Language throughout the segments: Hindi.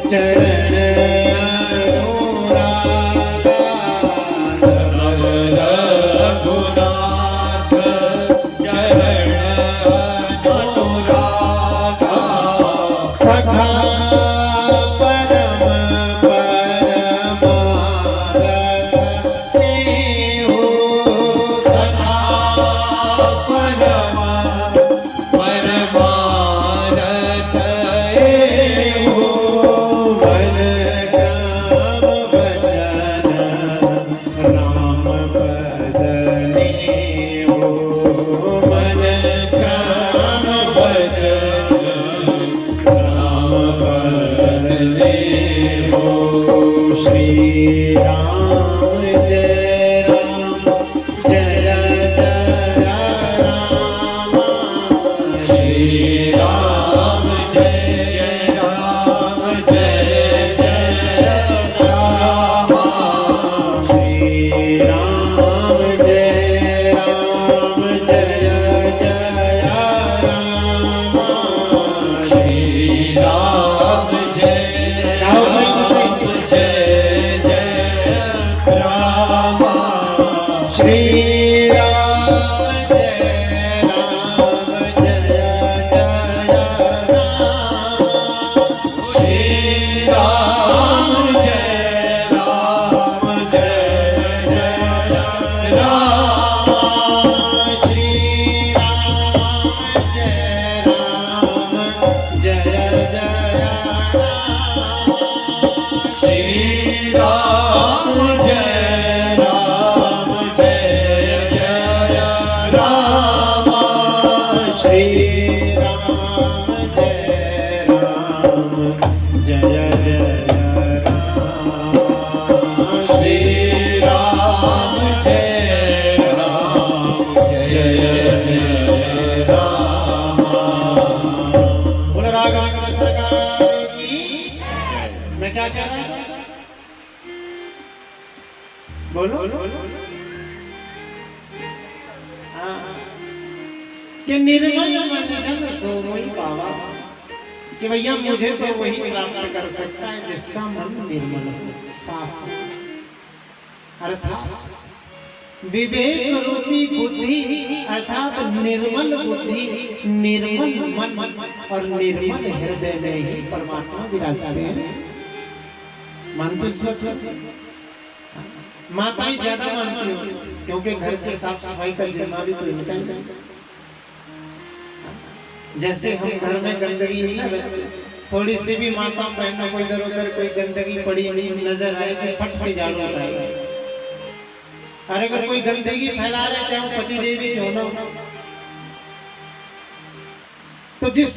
चरण रघुनाथ चरण अनुरागा सखा परम परमारथ देहु सखा परम परमारथ देहु मन क्रम भजन राम पद नेहु मन क्रम भजन राम पद नेहु श्री राम जय राम जय जय राम श्री राम जय राम जय जय राम श्री राम जय राम जय जय राम श्री राम जय राम जय जय राम श्री राम जय राम जय जय राम श्री राम जय राम जय जय राम श्री राम जय राम जय जय राम श्री राम जय राम जय जय राम श्री राम जय राम जय जय राम श्री राम जय राम जय जय राम बोल राग सरकार की मैं क्या कह रहा हूं बोलो हाँ कि निर्मल मन जन सो मोहि पावा कि भैया मुझे तो वही प्राप्त कर सकता है जिसका मन निर्मल हो साफ अर्थात विवेक रूपी बुद्धि अर्थात निर्मल बुद्धि निर्मल मन और निर्मल हृदय में ही परमात्मा विराजते हैं। मानते हो माताएं ज्यादा मानती हो क्योंकि घर के साफ सफाई का जिम्मा भी तो इनका ही है। जैसे हम घर में गंदगी नहीं ना रखते, थोड़ी सी भी माता बहनों को इधर उधर कोई गंदगी पड़ी नजर आएगी फट से झाड़ू लगाएगी। और अगर कोई गंदगी फैला रहे चाहे वो पति देवी क्यों ना, तो जिस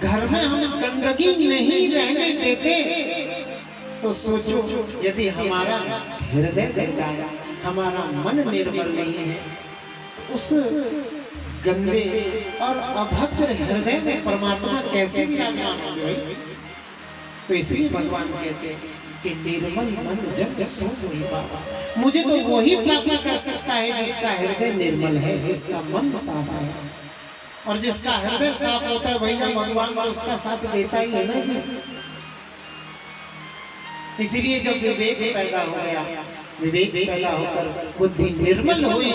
घर में हम गंदगी नहीं रहने देते तो सोचो यदि हमारा हृदय गंदा है, हमारा मन निर्मल नहीं है, उस गंदे और अभद्र हृदय में परमात्मा कैसे विराजमान होंगे। तो इसलिए भगवान कहते हैं कि निर्मल मन जन सो मोहि पावा, मुझे तो वही प्राप्त कर सकता है जिसका हृदय निर्मल है, जिसका मन साफ है। और जिसका हृदय साफ होता है भैया भगवान को उसका साथ देता ही है ना जी। इसीलिए जब विवेक पैदा हो गया, विवेक पैदा होकर बुद्धि निर्मल हुई,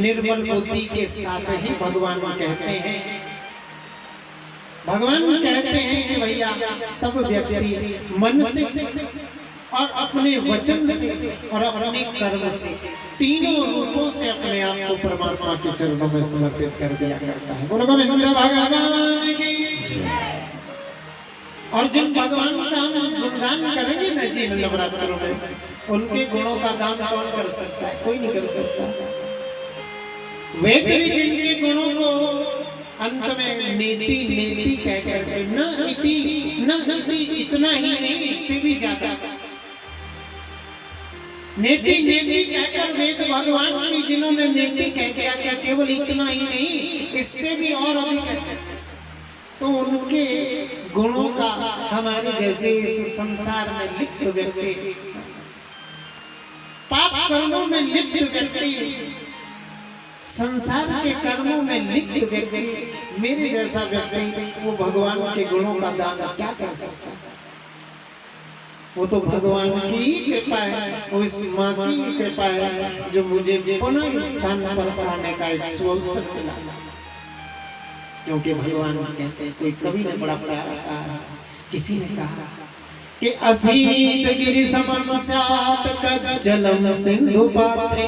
निर्मल बुद्धि के साथ ही भगवान कहते हैं कि भैया तब व्यक्ति मन से और अपने वचन से और अपने कर्म से तीनों रूपों से अपने आप को परमात्मा के चरणों में समर्पित कर दिया करता है। बोलो गोविंद भगवान की। और जिन भगवान का हम गुणगान करेंगे ना जी नवरात्रों में, उनके गुणों का गान कौन कर सकता है? कोई नहीं कर सकता। वेद भी जिनके गुणों को अंत में नेति नेति कह करके न इति इतना ही नहीं इससे भी ज्यादा नेति नेति कहकर वेद भगवान भी जिन्होंने नेति कह दिया क्या केवल इतना ही नहीं इससे भी और अधिक है। तो उनके गुणों का हमारे जैसे इस संसार में लिप्त व्यक्ति, पाप कर्मों में लिप्त व्यक्ति, संसार के कर्मों में लिप्त व्यक्ति, मेरे जैसा व्यक्ति वो भगवान के गुणों का दान क्या कर सकता है? वो तो भगवान की ही कृपा है, वो इस माँ की कृपा है जो मुझे पुनः स्थान पर आने का एक अवसर मिला। क्योंकि भगवान कहते हैं, कोई कवि ने बड़ा प्यारा कहा, किसी ने कहा कि असीत गिरि समम स्यात् कज्जलम सिंधु पात्रे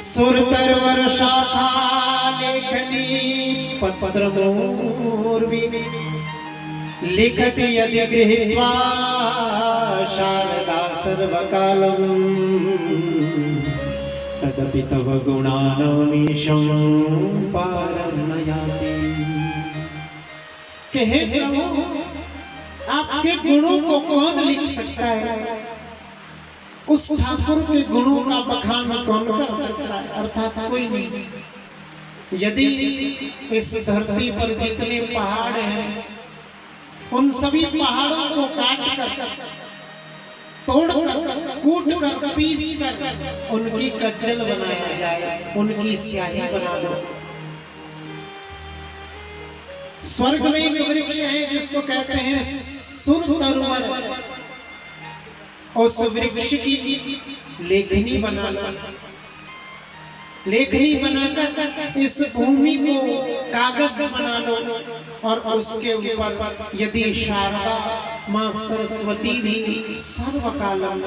सुरतर वर्षाखा लेखनी पत्र मूर्वी लिखति यदि गृहीत्वा शारदा सर्वकालम तदपि तव गुणानामीशं पारं न याति। कि हे प्रभु, आपके गुणों को कौन लिख सकता है? उस ठाकुर के गुणों का बखान कौन कर सकता है? अर्थात कोई नहीं। यदि इस धरती पर जितने पहाड़ हैं, उन सभी पहाड़ों को काट कर, तोड़ कर, कूट कर, पीस कर उनकी कज्जल बनाया जाए, उनकी स्याही बना दो। स्वर्ग में एक वृक्ष है जिसको कहते हैं सुरतरुवर, उस वृक्ष की लेखनी बना लो। लेखनी बनाकर इस भूमि को कागज बना लो, और उसके ऊपर यदि शारदा माँ सरस्वती भी सर्वकालम,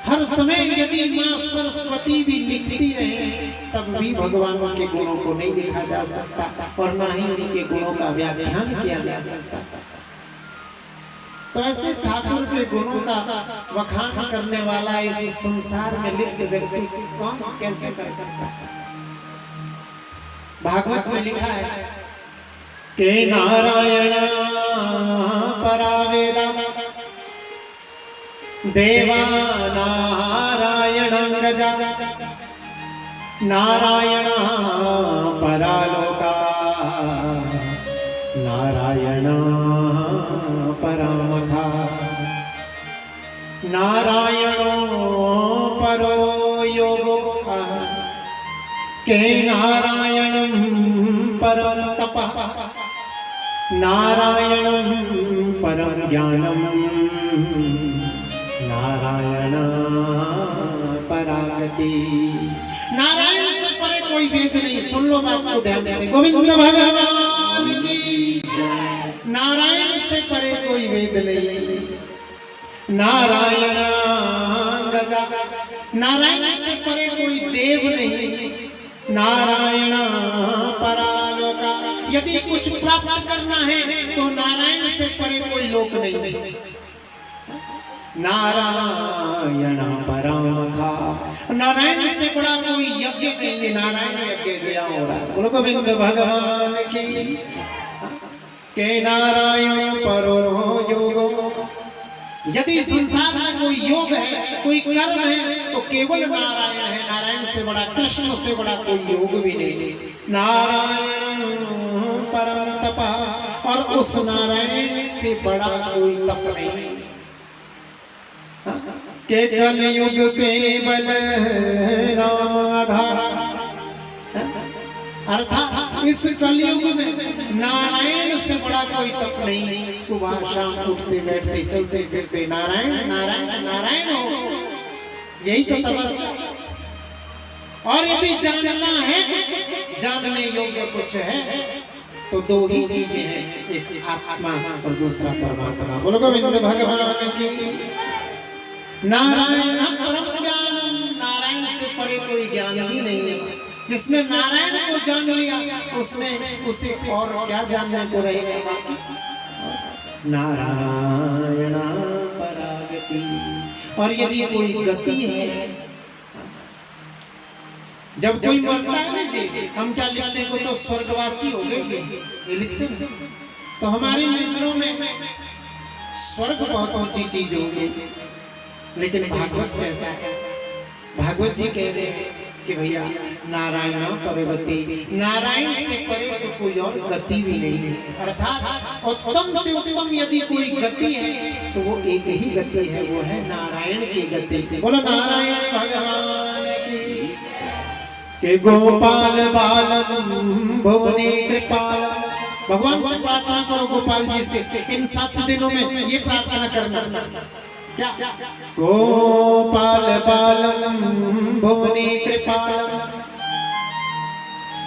हर समय यदि माँ सरस्वती भी लिखती रहे, तब भी भगवान के गुणों को नहीं लिखा जा सकता, और ना ही उनके गुणों का व्याख्यान किया जा सकता। तो ऐसे ठाकुर के गुणों का वखान करने वाला इस संसार में लिप्त व्यक्ति कौन कैसे कर सकता है? भागवत में लिखा है कि नारायण परावेदा देवा नारायणं गजा नारायण परालोका नारायण परामथा नारायणो परो योगो के नारायणं परं तपः नारायणं परं ज्ञानं नारायण परागति। नारायण से परे कोई वेद नहीं। सुन लो बात को ध्यान से। गोविंद भगवान की नारायण से परे कोई वेद नहीं। नारायण गजा, नारायण से परे कोई देव नहीं। नारायण परालोका, यदि कुछ प्राप्त करना है तो नारायण से परे कोई लोक नहीं। नारायण परामथा, नारायण से बड़ा कोई यज्ञ नहीं। नारायण यज्ञ किया हो रहा है। बोलो गोविंद भगवान की। के नारायण परो योगो, यदि संसार में कोई योग है, कोई कर्म है, तो केवल नारायण है। नारायण से बड़ा, कृष्ण से बड़ा कोई योग भी नहीं। नारायण परम तपा, और उस नारायण से बड़ा कोई तप नहीं। के कलयुग केवल नाम आधार, अर्थात इस कलयुग में नारायण से बड़ा कोई तप नहीं। सुबह शाम उठते बैठते चलते फिरते नारायण नारायण नारायण हो, यही तो तपस्या। और यदि जानना है, जानने योग्य कुछ है, तो दो ही चीजें हैं, एक आत्मा और दूसरा परमात्मा। बोलो गोविंद भगवान की। नारायण परम ज्ञानम, नारायण से परे कोई ज्ञान ही नहीं है। जिसने नारायण को जान लिया, उसने उसे और क्या जानने को रहेगा। नारायण परागति। और यदि कोई गति है, जब कोई मरता है ना जी, हम क्या लिखते हैं, को तो स्वर्गवासी हो गए ये लिखते हैं। तो हमारी नजरों में स्वर्ग बहुत ऊंची चीज होगी, लेकिन भागवत कहता है, भागवत जी कह रहे हैं कि भैया नारायण परगति, नारायण से परे तो कोई और गति भी नहीं है। अर्थात उत्तम से उत्तम यदि कोई गति है तो वो एक ही गति है, वो है नारायण की गति। बोलो नारायण भगवान की। के गोपाल बालम भुवने कृपाल भगवान से प्रार्थना करो, गोपाल जी से इन 7 दिनों में ये प्रार्थना करना। क्या? गोपाल बालम भुवने कृपालम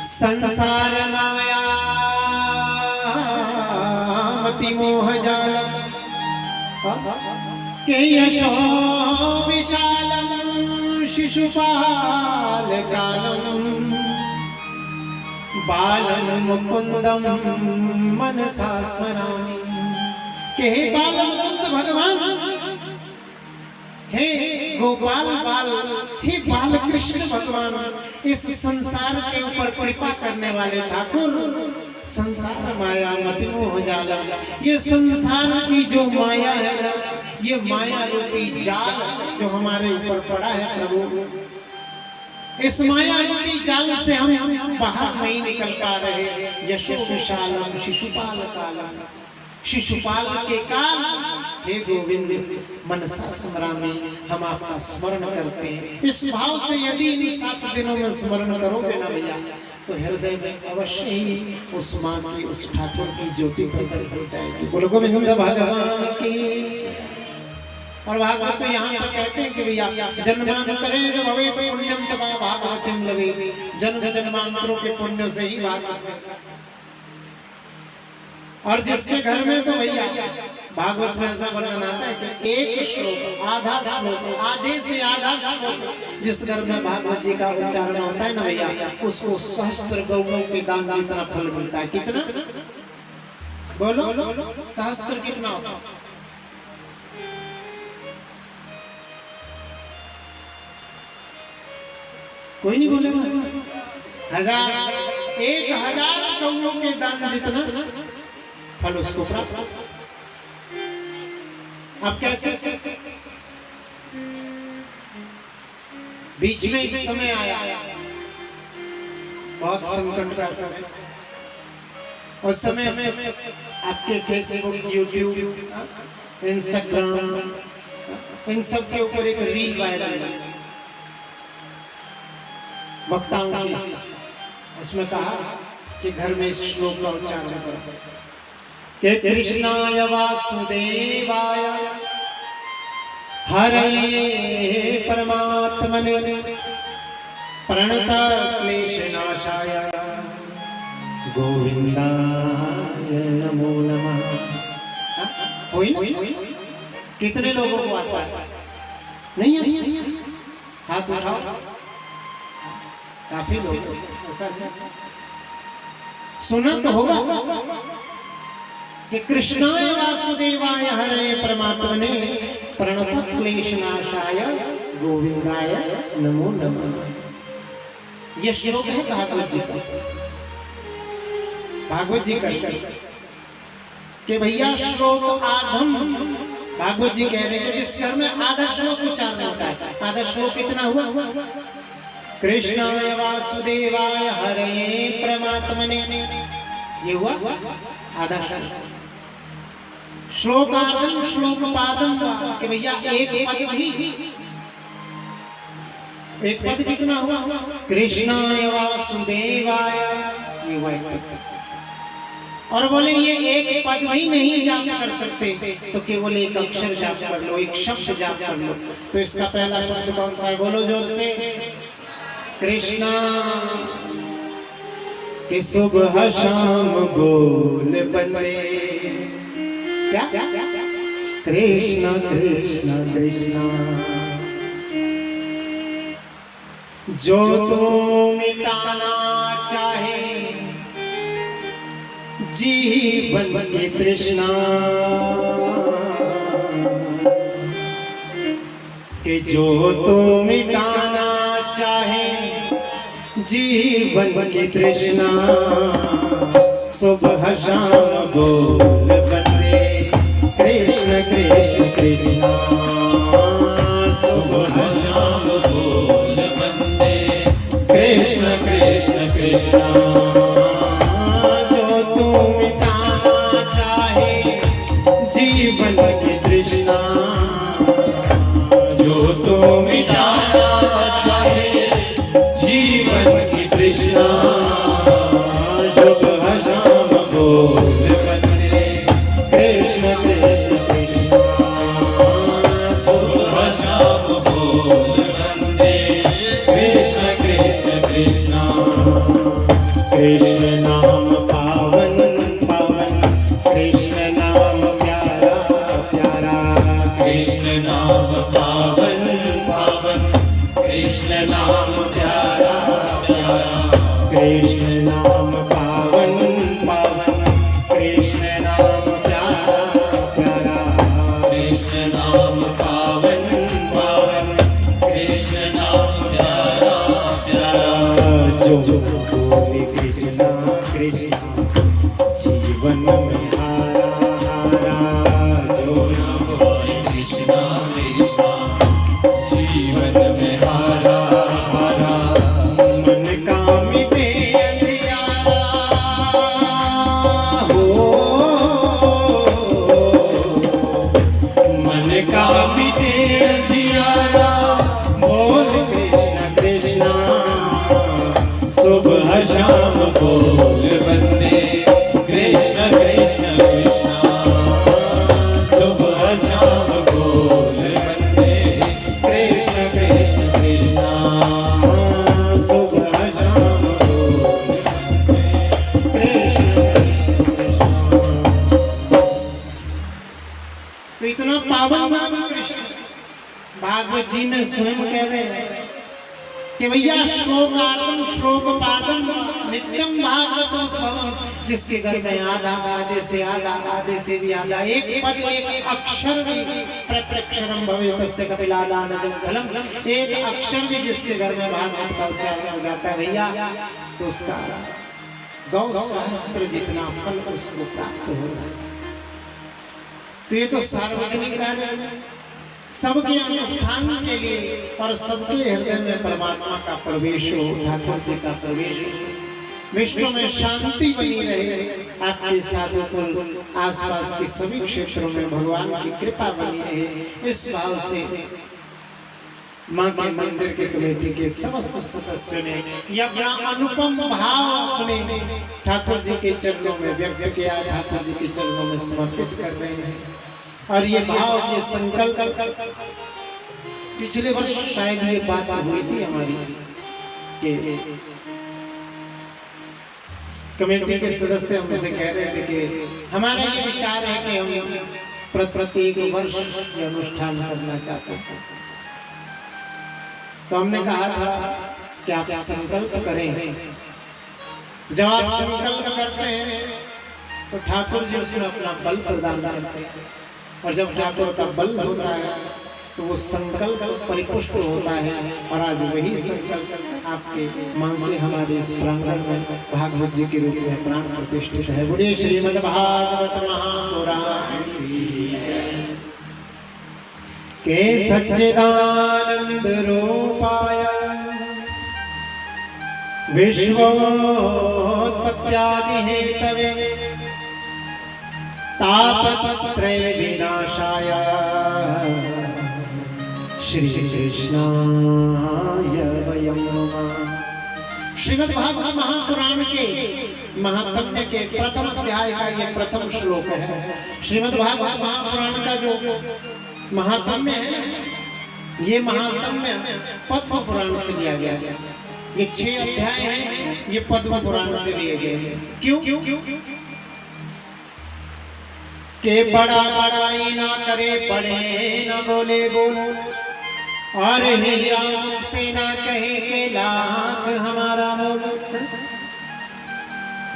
संसार माया मति मोह जालम के यशो विशालम शिशुपाल कालम बालम मुकुंदम मनसा स्मरामि। के हे बाल मुकुंद भगवान, हे गोपाल बाल, हे बाल कृष्ण भगवान, इस संसार के ऊपर कृपा करने वाले ठाकुर, संसार माया मति मोह जाला, ये संसार की जो माया है, ये माया रूपी जाल जो हमारे ऊपर पड़ा है प्रभु, इस माया रूपी जाल से हम बाहर नहीं निकल पा रहे। यशो विशालम शिशुपाल कालम, शिशुपाल के काल, हे गोविंद मनसा स्मरामि, हम आपका स्मरण करते हैं। इस भाव से यदि इन 7 दिनों में स्मरण करोगे ना भैया, तो हृदय में अवश्य ही उस माँ की, उस ठाकुर की ज्योति प्रकट हो जाएगी। बोलो गोविंद भगवान की। और भागवत तो यहाँ तक कहते हैं कि भैया जन्मांतरे जो भवेत पुण्यम तथा भागवतम लवे, जन्म जन्मांतरों के पुण्य से ही भागवत। और जिसके घर में तो भैया भागवत में ऐसा वर्णन आता है कि एक श्लोक, आधा श्लोक, आधे से आधा श्लोक जिस घर में भागवत जी का उच्चारण होता है ना भैया, उसको सहस्त्र गौओं के दान जितना फल मिलता है। कितना? बोलो, सहस्त्र कितना होता है? कोई नहीं बोलेगा। 1000 गौओं के दान जितना फल उसको प्राप्त। अब कैसे? बीच में एक समय आया, बहुत संकट का समय, उस समय में आपके फेसबुक, यूट्यूब, इंस्टाग्राम, इन सब के ऊपर एक रील वायरल है वक्ताओं की। उसमें कहा कि घर में इस श्लोक का उच्चारण करो कि कृष्णाय वासुदेवाय हरये परमात्मने प्रणत क्लेशनाशाय गोविंदाय नमो नमः। हुई? कितने लोगों को आता है? नहीं है? हाथ उठाओ। काफी लोग ऐसा सुना तो होगा कि कृष्णाय वासुदेवाय हरे परमात्मने प्रणत क्लेशनाशाय गोविंदाय नमो नमः। यह श्लोक है भागवत जी का। भागवत जी का कि भैया श्लोक आधम, भागवत जी कह रहे हैं कि जिस घर में आधा श्लोक उच्चारण होता है, आधा श्लोक कितना हुआ? कृष्णाय वासुदेवाय हरये परमात्मने, ये हुआ आधा श्लोक। श्लोकार्धम श्लोकपादम, कि भैया एक पद कितना हुआ? कृष्णाय वासुदेवाय, ये हुआ एक पद। और बोले ये एक पद भी नहीं जाप कर सकते तो केवल एक अक्षर जाप कर लो, एक शब्द जाप कर लो। तो इसका पहला शब्द कौन सा है? बोलो जोर से। कृष्णा के सुबह शाम बोल बंदे, क्या? कृष्णा कृष्णा कृष्णा, जो तू मिटाना चाहे जीवन की तृष्णा, कि जो तू मिटाना चाहे जीवन की तृष्णा, सुबह शाम बोल बंदे कृष्ण कृष्ण कृष्णा, सुबह शाम बोल बंदे कृष्ण कृष्ण कृष्णा, जो तू मिटाना चाहे जीवन की तृष्णा, जो तू मिटाना चाहे जीवन की तृष्णा, सुबह शाम बोल कृष्णा कृष्णा जीवन में हारा हारा मन का मिटे अंधियारा हो, मन का मिटे अंधियारा बोल कृष्ण कृष्णा सुबह शाम बोल बंदे कृष्ण कृष्ण कृष्णा सुबह शाम बोल बंदे कृष्ण कृष्ण कृष्णा सुबह शाम बोल तो इतना पावन नाम कृष्ण भागवत जी में स्वयं कह रहे हैं कि भैया श्लोकार्धम श्लोकपादम नित्यम भागवतोद्भवम, जिसके घर में आधा आधे से भी आधा एक पद एक अक्षर भी प्रत्यक्षरम भवे तस्य कपिलादानजं फलम, एक अक्षर भी जिसके घर में भागवत का उच्चारण हो जाता है भैया तो उसका गौ सहस्त्र जितना फल उसको प्राप्त होता है। तो ये तो सार्वजनिक कार्य है, सबके अनुष्ठान के लिए और सबके हृदय में परमात्मा का प्रवेश हो, ठाकुर जी का प्रवेश हो, विश्व में शांति बनी रहे, आपके साधुकुल आसपास के सभी क्षेत्रों में भगवान की कृपा बनी रहे, इस भाव से माँ के मंदिर के कमेटी के समस्त सदस्यों ने यह अपना अनुपम भाव अपने ठाकुर जी के चरणों में व्यक्त किया, ठाकुर जी के चरणों में समर्पित कर रहे हैं। और ये भाव ये संकल्प पिछले वर्ष शायद ये बात हुई थी हमारी कि कमेटी के सदस्य हमसे कह रहे थे कि हमारा ये विचार है कि हम प्रत्येक वर्ष ये अनुष्ठान करना चाहते हैं। तो हमने कहा था कि आप संकल्प करें, जब आप संकल्प करते हैं तो ठाकुर जी उसमें अपना बल प्रदान करते हैं, और जब ठाकुर का बल होता है तो वो संकल्प परिपुष्ट होता है। और आज वही संकल्प आपके मांगे हमारे इस प्रांगण में भागवत जी के रूप में प्राण प्रतिष्ठित है। बोलिए श्रीमद् भागवत महापुराण के सच्चिदानंद रूपाय विश्वोत्पत्त्यादि हेतवे तापत्रय विनाशाय श्री कृष्णाय वयं नमः। श्रीमद् भागवत महापुराण के महात्म्य के प्रथम अध्याय का ये प्रथम श्लोक है। श्रीमद् भागवत महापुराण का जो महात्म्य है, ये महात्म्य पद्म पुराण से लिया गया है। ये 6 अध्याय हैं, ये पद्म पुराण से लिए गए हैं। क्यों? के बड़ा बड़ाई ना करे, बड़े न बोले बोल, और हीरा से ना कहे के लाख हमारा मोल।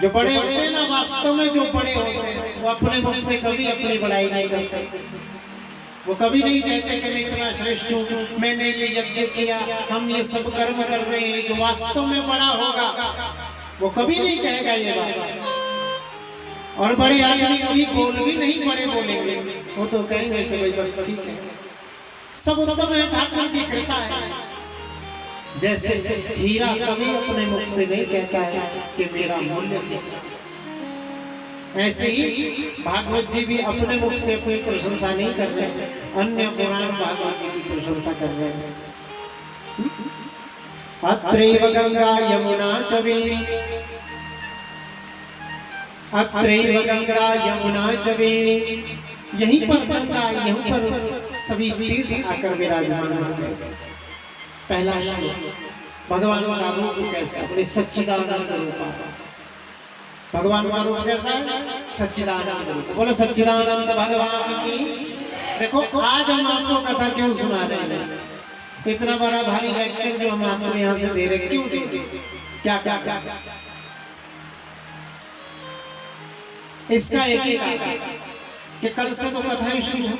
जो बड़े होते हैं ना, वास्तव में जो बड़े होते हैं वो अपने मुख से कभी अपनी बड़ाई नहीं करते। वो कभी नहीं कहते कि मैं इतना श्रेष्ठ हूँ, मैंने ये यज्ञ किया, हम ये सब कर्म कर रहे हैं। जो वास्तव में बड़ा होगा वो कभी नहीं कहेगा ये बात। और बड़े आदमी कभी बोल भी नहीं बड़े बोलेंगे, वो तो कहेंगे कि भाई बस ठीक है, सब उत्तम है, ठाकुर की कृपा है। जैसे हीरा कभी अपने मुख से नहीं कहता है कि मेरा मूल्य, ऐसे ही भागवत जी भी अपने मुख से अपनी प्रशंसा नहीं कर रहे, अन्य पुराण भागवत जी की प्रशंसा कर रहे हैं। अत्रैव गंगा यमुना च वेणी, अत्रैव गंगा यमुना च वेणी, यहीं पर गंगा, यहीं पर सभी तीर्थ आकर विराजमान होते हैं। पहला श्लोक, भगवान का रूप कैसा? अपने सच्चिदानंद रूप। भगवान का रूप कैसा है? सच्चिदानंद रूप। बोलो सच्चिदानंद भगवान की। देखो आज हम आपको कथा क्यों सुना रहे हैं? इतना बड़ा भारी लेक्चर जो हम आपको यहाँ से दे रहे, क्यों दे रहे? क्या क्या क्या इसका एक ही कारण कि कल से तो कथाएं शुरू हो।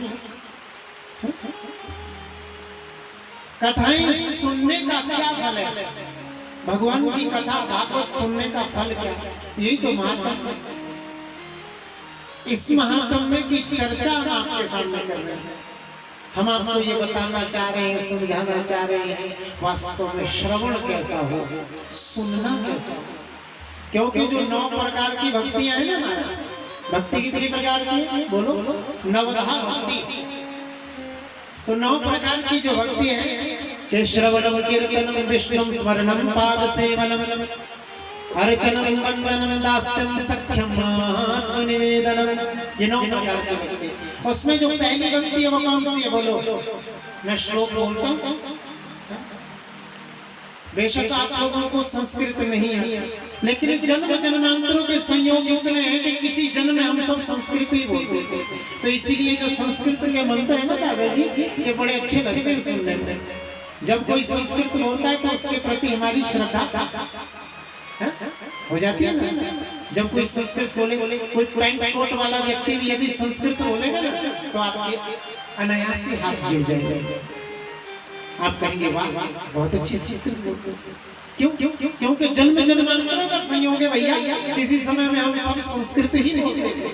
कथाएं सुनने का क्या फल है? भगवान की कथा भागवत सुनने का फल क्या? यही तो महात्मा है। इस महात्म्य की चर्चा हम आपके सामने कर रहे हैं। हम आपको ये बताना चाह रहे हैं, समझाना चाह रहे हैं वास्तव में श्रवण कैसा हो, सुनना कैसा हो। क्योंकि जो 9 प्रकार की भक्तियां हैं ना हमारा, भक्ति कितनी प्रकार की है बोलो, नवधा भक्ति। तो 9 प्रकार की जो भक्ति है कि श्रवणम कीर्तनम विष्णुम स्मरणम पाद सेवनम अर्चनम वंदनम दास्यम सख्यम आत्मनिवेदनम, ये 9 प्रकार की भक्ति। उसमें जो पहली भक्ति है वो कौन सी है बोलो? मैं श्लोक बोलता हूँ, बेशक आप लोगों को संस्कृत नहीं है, लेकिन जन्म जन्मांतरों के संयोग इतने हैं कि किसी जन्म में हम सब संस्कृत ही बोलते थे। तो इसीलिए जो संस्कृत के मंत्र है ना दादाजी, ये बड़े अच्छे लगते हैं सुनने में। जब कोई संस्कृत बोलता है तो उसके प्रति हमारी श्रद्धा हो जाती है ना। जब कोई संस्कृत बोले, कोई पैंट कोट वाला व्यक्ति भी यदि संस्कृत बोलेगा ना तो आपके अनायास ही हाथ जुड़ जाएंगे। आप कहेंगे वाह बहुत अच्छी संस्कृत बोलते हैं। क्यों? क्योंकि जन्म जन्मांतरों का संयोग है भैया। किसी समय में हम सब संस्कृत ही बोलते थे।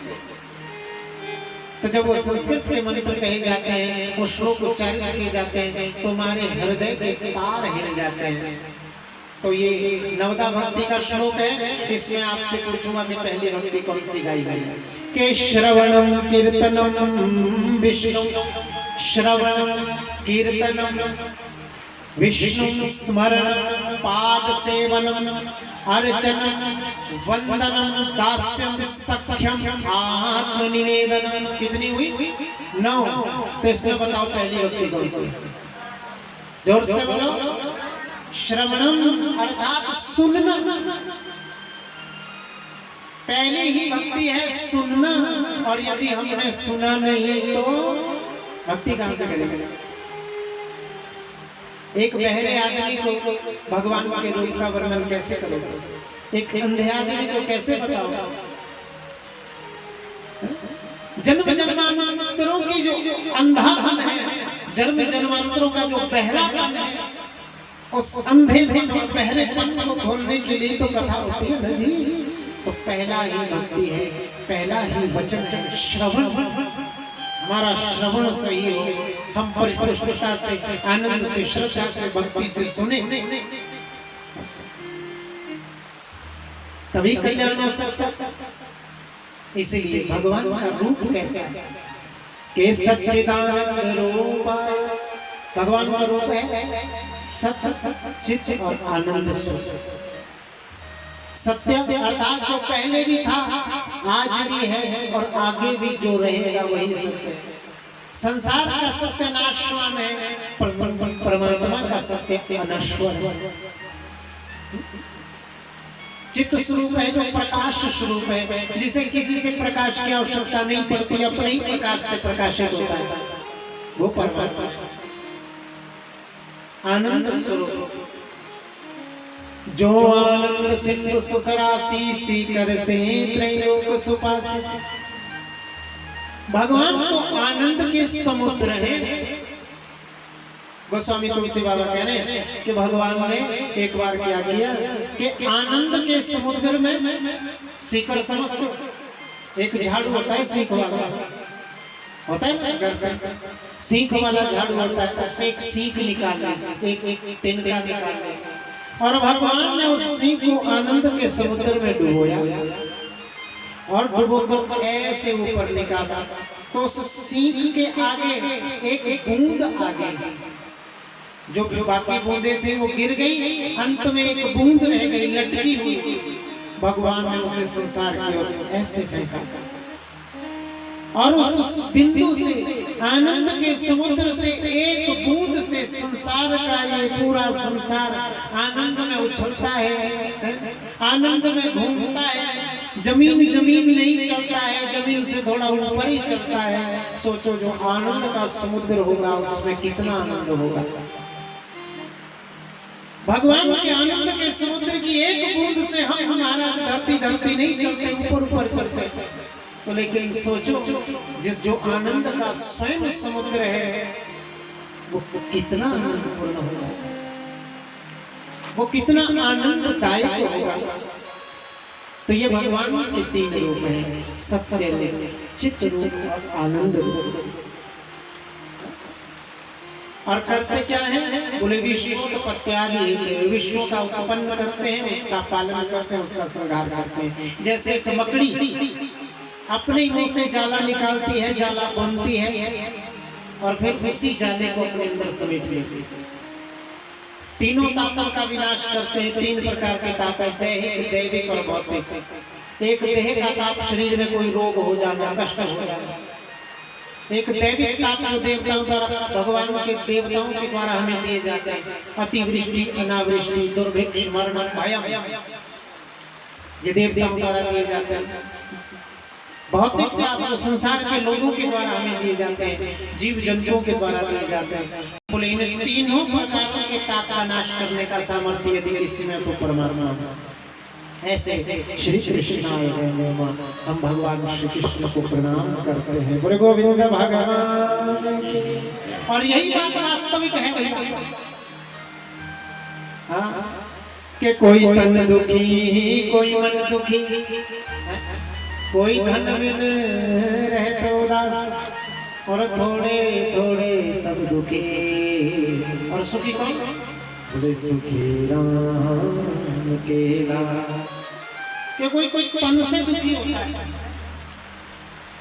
तो जब वो संस्कृत के मंत्र कहे जाते हैं, वो श्लोक उच्चारित किए जाते हैं तो हमारे हृदय के तार हिल जाते हैं। तो ये नवदा भक्ति का श्लोक है। इसमें आपसे पूछूंगा कि पहली भक्ति कौन सी गाई गई है? के श्रवणम कीर्तनम विष्णु, श्रवणम कीर्तनम विष्णु स्मरणम पाद सेवनम अर्चनम वंदनम दास्यम सख्यम आत्मनिवेदनम। कितनी हुई? 9। तो इसमें बताओ पहली भक्ति कौन सी? जोर से बोलो। श्रवणम अर्थात सुनना, पहली ही भक्ति है सुनना। और यदि हमने सुना नहीं तो भक्ति कहां से करेंगे? एक बहरे आदमी को भगवान के रूप का वर्णन कैसे करोगे? एक अंधे आदमी को कैसे बताओगे? जन्म जन्मांतरों की जो अंधापन है, जन्म जन्मांतरों का जो बहरापन है, उस अंधेपन और बहरेपन को खोलने के लिए तो कथा होती है ना जी। तो पहला ही भक्ति है, पहला ही वचन है श्रवण। हमारा श्रवण सही हो, हम परिपुष्टता से, आनंद से, श्रद्धा से, भक्ति से सुने, तभी कल्याण हो सकता। इसीलिए भगवान का रूप कैसा है कि सच्चिदानंद रूपाय। भगवान का रूप है सत्य, चित और आनंद स्वरूप। सत्य अर्थात जो पहले भी था, आज भी है और आगे भी जो रहेगा वही सत्य। संसार का सत्य नाशवान है, परमात्मा का सत्य अनश्वर है। चित्त स्वरूप है जो प्रकाश स्वरूप है, जिसे किसी से प्रकाश की आवश्यकता नहीं पड़ती, अपने ही प्रकाश से प्रकाशित होता है, वो परमात्मा। आनंद स्वरूप जो आनंद सिंधु सुख राशि सीकर से त्रैलोक सुपासी। भगवान तो आनंद के समुद्र हैं। गोस्वामी तुलसी बाबा कह रहे हैं कि भगवान ने एक बार क्या किया कि आनंद के समुद्र में सीकर समझो, एक झाड़ू होता है सीख वाला, होता है ना, सीख वाला झाड़ू होता है, उससे एक सीख निकाला, एक तिनका निकाला, और भगवान ने उस सीख को आनंद के समुद्र में डुबोया और डुबोकर ऐसे ऊपर निकाला। तो उस सीख के आगे एक बूंद आ गई, जो बाकी बूंदे थे वो गिर गई, अंत में एक बूंद रह गई लटकी हुई। भगवान ने उसे संसार की ओर ऐसे फेंका और उस बिंदु से, आनंद के समुद्र से, एक बूंद से संसार का ये पूरा संसार आनंद में उछलता है, आनंद में घूमता है। जमीन जमीन नहीं चलता है, जमीन से थोड़ा ऊपर ही चलता है। सोचो जो आनंद का समुद्र होगा उसमें कितना आनंद होगा। भगवान के आनंद के समुद्र की एक बूंद से हम हमारा धरती धरती नहीं चलते, ऊपर ऊपर चलते। तो लेकिन सोचो जिस जो आनंद का स्वयं समुद्र है वो कितना आनंदपूर्ण होगा, वो कितना आनंददायक होगा। तो ये भगवान के तीन रूप हैं, सत्य रूप, चित्त रूप और आनंद रूप। और करते क्या है? बोले विश्वोत्पत्त्यादि, विश्व का उत्पन्न करते हैं, उसका पालन करते हैं, उसका श्रृंगार करते हैं। जैसे एक मकड़ी अपने मुंह से जाला निकालती है, जाला बनती है और फिर उसी जाले को अपने अंदर समेट लेती है। तीनों तापों का विनाश करते हैं। तीन प्रकार के ताप है, दैहिक, दैविक और भौतिक। एक देह का ताप, शरीर में कोई रोग हो जाना, कष्ट हो जाना। एक दैविक ताप जो देवताओं द्वारा, भगवान के देवताओं के द्वारा हमें दिए जाते हैं, अतिवृष्टि, अनावृष्टि, दुर्भिक्ष, मरण, भयम, ये देवताओं द्वारा दिए जाते हैं। भौतिक ताप जो संसार के लोगों के द्वारा हमें दिए जाते हैं, जीव जंतुओं के द्वारा दिए जाते हैं। बोले इन तीनों प्रकारों के ताप का नाश करने का सामर्थ्य यदि किसी में तो परमात्मा है। ऐसे श्री कृष्णाय नमः, हम भगवान श्री कृष्ण को प्रणाम करते हैं। बोले गोविंद भगवान की। और यही बात वास्तविक है भैया, हाँ, कि कोई तन दुखी, कोई मन दुखी, कोई धन बिन रहे तो उदास, और थोड़े थोड़े सब दुखी, और सुखी कौन? बोले सुखी राम के दास। कि कोई तन से दुखी होता है,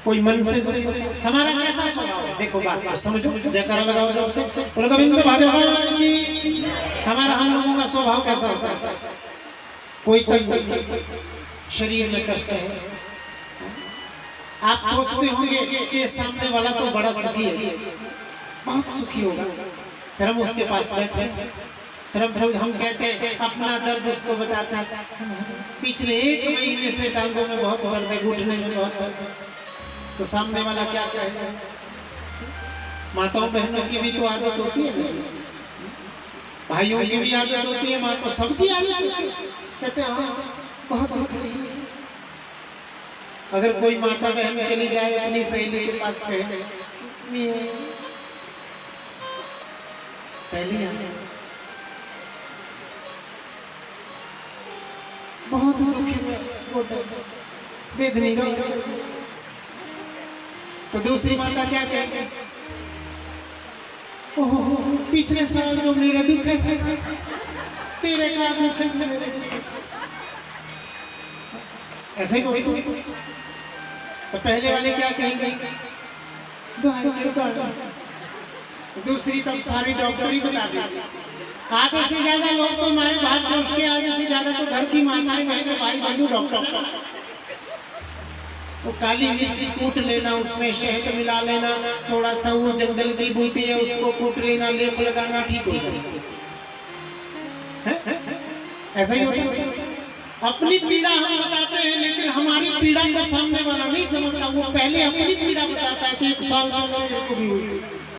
कोई मन से दुखी होता है। हमारा कैसा स्वभाव है? देखो बात को समझो, जयकारा लगाओ जोर से, बोलो गोविंद भगवान की। हमारा, हम लोगों का स्वभाव कैसा होता है? कोई तन, शरीर में कष्ट है, आप सोचते होंगे कि सामने वाला तो बड़ा सुखी है, बहुत सुखी होगा, फिर हम उसके पास बैठे, फिर हम कहते हैं अपना दर्द उसको बताते हैं, पिछले 1 महीने से टांगों में बहुत दर्द है, घुटने में बहुत दर्द है। तो सामने वाला क्या कहेगा? माताओं बहनों की भी तो आदत होती है, भाइयों की भी आदत होती है, माँ तो सबकी आदत होती है, कहते हैं हाँ बहुत दुख है। अगर कोई माता बहन चली जाए अपनी सहेली के पास, कहे पहली बहुत दुखी वेदनी, तो दूसरी माता क्या कहे? ओह पिछले साल जो मेरा दुख है, तेरे का दुख है मेरे। ऐसे ही कोई तो पहले वाले क्या कहेंगे? दूसरी तब सारी डॉक्टरी बता देंगे। आधे से ज्यादा लोग तो हमारे भारतवर्ष के, आधे से ज्यादा तो घर की माताएं, बहनें, भाई बंधु डॉक्टर। वो काली मिर्च कूट लेना, उसमें शहद मिला लेना, थोड़ा सा वो जंगल की बूटी है उसको कूट लेना, लेप लगाना, ठीक हो जाएगा। ऐसा ही होता है। अपनी पीड़ा हम बताते हैं, लेकिन हमारी पीड़ा को सामने वाला नहीं समझता। वो पहले अपनी पीड़ा बताता है कि 1 साल को भी हुई।